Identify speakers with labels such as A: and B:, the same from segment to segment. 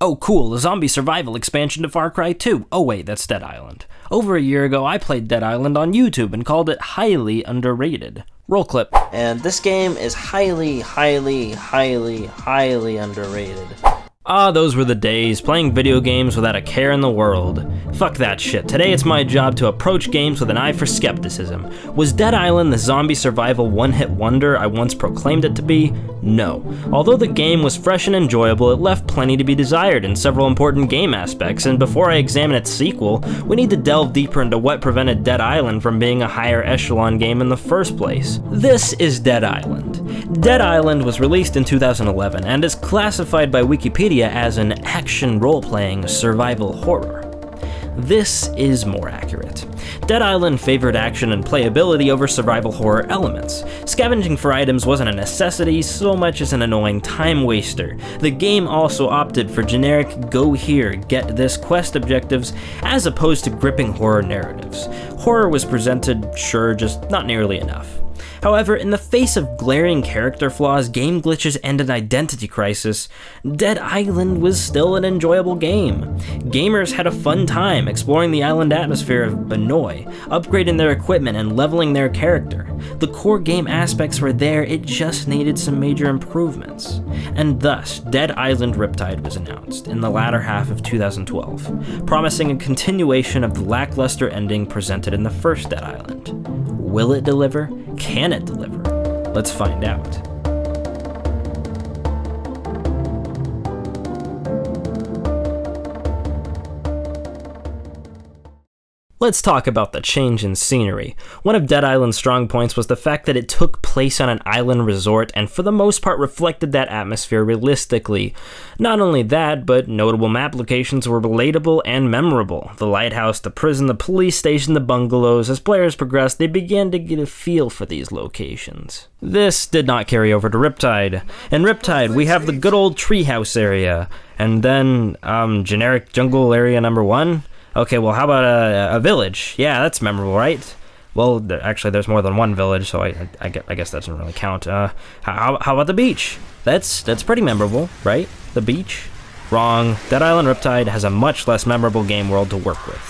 A: Oh cool, a zombie survival expansion to Far Cry 2. Oh wait, that's Dead Island. Over a year ago, I played Dead Island on YouTube and called it highly underrated. Roll clip.
B: And this game is highly underrated.
A: Ah, those were the days, playing video games without a care in the world. Fuck that shit. Today it's my job to approach games with an eye for skepticism. Was Dead Island the zombie survival one-hit wonder I once proclaimed it to be? No. Although the game was fresh and enjoyable, it left plenty to be desired in several important game aspects, and before I examine its sequel, we need to delve deeper into what prevented Dead Island from being a higher echelon game in the first place. This is Dead Island. Dead Island was released in 2011 and is classified by Wikipedia as an action role-playing survival horror. This is more accurate. Dead Island favored action and playability over survival horror elements. Scavenging for items wasn't a necessity so much as an annoying time waster. The game also opted for generic go here, get this quest objectives as opposed to gripping horror narratives. Horror was presented, sure, just not nearly enough. However, in the face of glaring character flaws, game glitches, and an identity crisis, Dead Island was still an enjoyable game. Gamers had a fun time exploring the island atmosphere of Banoi, upgrading their equipment and leveling their character. The core game aspects were there, it just needed some major improvements. And thus, Dead Island Riptide was announced in the latter half of 2012, promising a continuation of the lackluster ending presented in the first Dead Island. Will it deliver? Can it deliver? Let's find out. Let's talk about the change in scenery. One of Dead Island's strong points was the fact that it took place on an island resort and for the most part reflected that atmosphere realistically. Not only that, but notable map locations were relatable and memorable. The lighthouse, the prison, the police station, the bungalows. As players progressed, they began to get a feel for these locations. This did not carry over to Riptide. In Riptide, we have the good old treehouse area, and then, generic jungle area number 1. Okay, well, how about a village? Yeah, that's memorable, right? Well, actually, there's more than one village, so I guess that doesn't really count. How about the beach? That's pretty memorable, right? The beach? Wrong. Dead Island Riptide has a much less memorable game world to work with.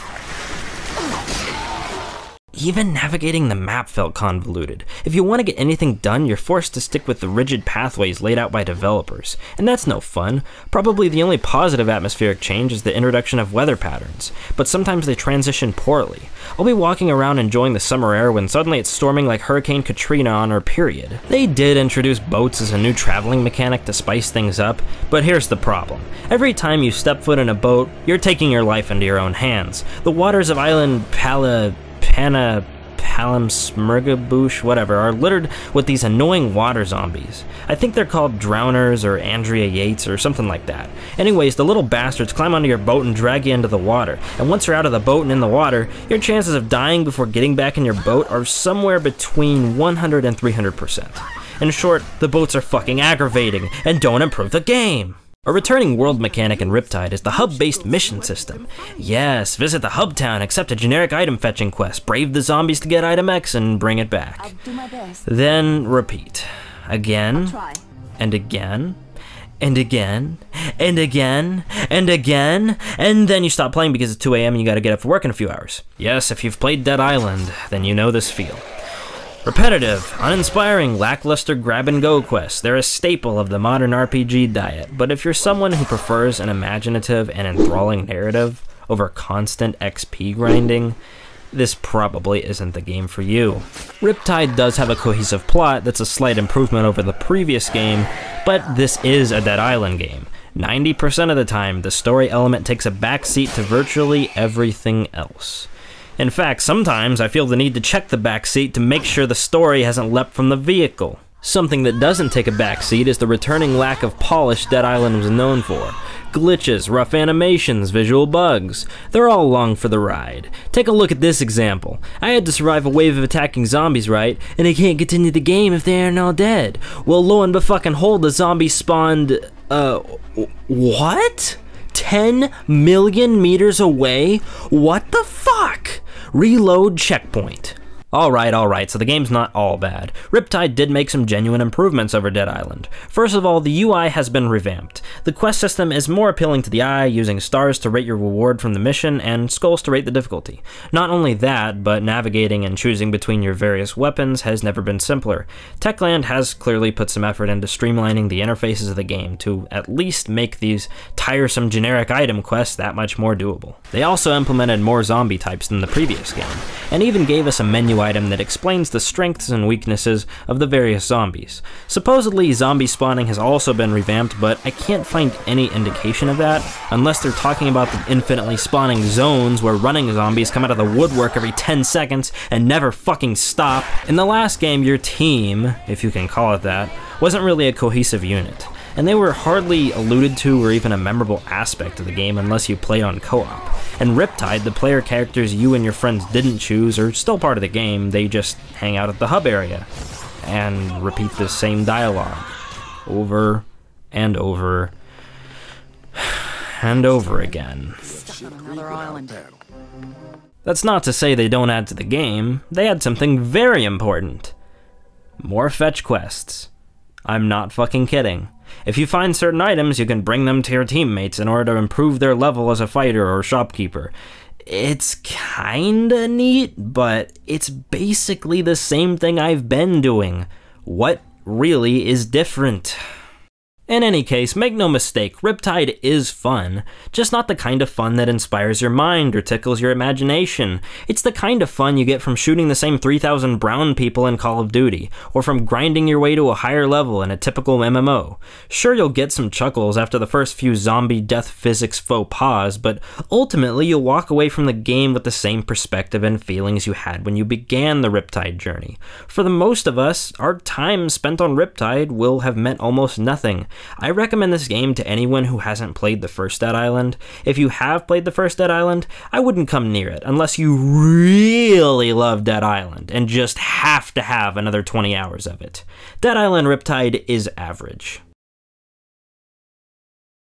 A: Even navigating the map felt convoluted. If you want to get anything done, you're forced to stick with the rigid pathways laid out by developers. And that's no fun. Probably the only positive atmospheric change is the introduction of weather patterns, but sometimes they transition poorly. I'll be walking around enjoying the summer air when suddenly it's storming like Hurricane Katrina on our period. They did introduce boats as a new traveling mechanic to spice things up, but here's the problem. Every time you step foot in a boat, you're taking your life into your own hands. The waters of Island Palamsmurgaboosh, whatever, are littered with these annoying water zombies. I think they're called drowners or Andrea Yates or something like that. Anyways, the little bastards climb onto your boat and drag you into the water, and once you're out of the boat and in the water, your chances of dying before getting back in your boat are somewhere between 100 and 300%. In short, the boats are fucking aggravating and don't improve the game. A returning world mechanic in Riptide is the hub-based mission system. Yes, visit the hub town, accept a generic item fetching quest, brave the zombies to get item X, and bring it back.
C: I'll do my best.
A: Then repeat. Again, and again, and again, and again, and again, and then you stop playing because it's 2 AM and you gotta get up for work in a few hours. Yes, if you've played Dead Island, then you know this feel. Repetitive, uninspiring, lackluster grab-and-go quests. They're a staple of the modern RPG diet, but if you're someone who prefers an imaginative and enthralling narrative over constant XP grinding, this probably isn't the game for you. Riptide does have a cohesive plot that's a slight improvement over the previous game, but this is a Dead Island game. 90% of the time, the story element takes a backseat to virtually everything else. In fact, sometimes I feel the need to check the backseat to make sure the story hasn't leapt from the vehicle. Something that doesn't take a backseat is the returning lack of polish Dead Island was known for. Glitches, rough animations, visual bugs, they're all along for the ride. Take a look at this example. I had to survive a wave of attacking zombies, right? And I can't continue the game if they aren't all dead. Well, lo and befucking the zombies spawned, what? 10 million meters away? What the fuck? Reload checkpoint. Alright, so the game's not all bad. Riptide did make some genuine improvements over Dead Island. First of all, the UI has been revamped. The quest system is more appealing to the eye, using stars to rate your reward from the mission and skulls to rate the difficulty. Not only that, but navigating and choosing between your various weapons has never been simpler. Techland has clearly put some effort into streamlining the interfaces of the game to at least make these tiresome generic item quests that much more doable. They also implemented more zombie types than the previous game, and even gave us a menu item that explains the strengths and weaknesses of the various zombies. Supposedly, zombie spawning has also been revamped, but I can't find any indication of that, unless they're talking about the infinitely spawning zones where running zombies come out of the woodwork every 10 seconds and never fucking stop. In the last game, your team, if you can call it that, wasn't really a cohesive unit, and they were hardly alluded to or even a memorable aspect of the game unless you played on co-op. In Riptide, the player characters you and your friends didn't choose are still part of the game, they just hang out at the hub area and repeat the same dialogue over and over and over again.
C: Stuck on another island.
A: That's not to say they don't add to the game, they add something very important. More fetch quests. I'm not fucking kidding. If you find certain items, you can bring them to your teammates in order to improve their level as a fighter or shopkeeper. It's kinda neat, but it's basically the same thing I've been doing. What really is different? In any case, make no mistake, Riptide is fun, just not the kind of fun that inspires your mind or tickles your imagination. It's the kind of fun you get from shooting the same 3,000 brown people in Call of Duty, or from grinding your way to a higher level in a typical MMO. Sure, you'll get some chuckles after the first few zombie death physics faux pas, but ultimately you'll walk away from the game with the same perspective and feelings you had when you began the Riptide journey. For the most of us, our time spent on Riptide will have meant almost nothing. I recommend this game to anyone who hasn't played the first Dead Island. If you have played the first Dead Island, I wouldn't come near it unless you really love Dead Island and just have to have another 20 hours of it. Dead Island Riptide is average.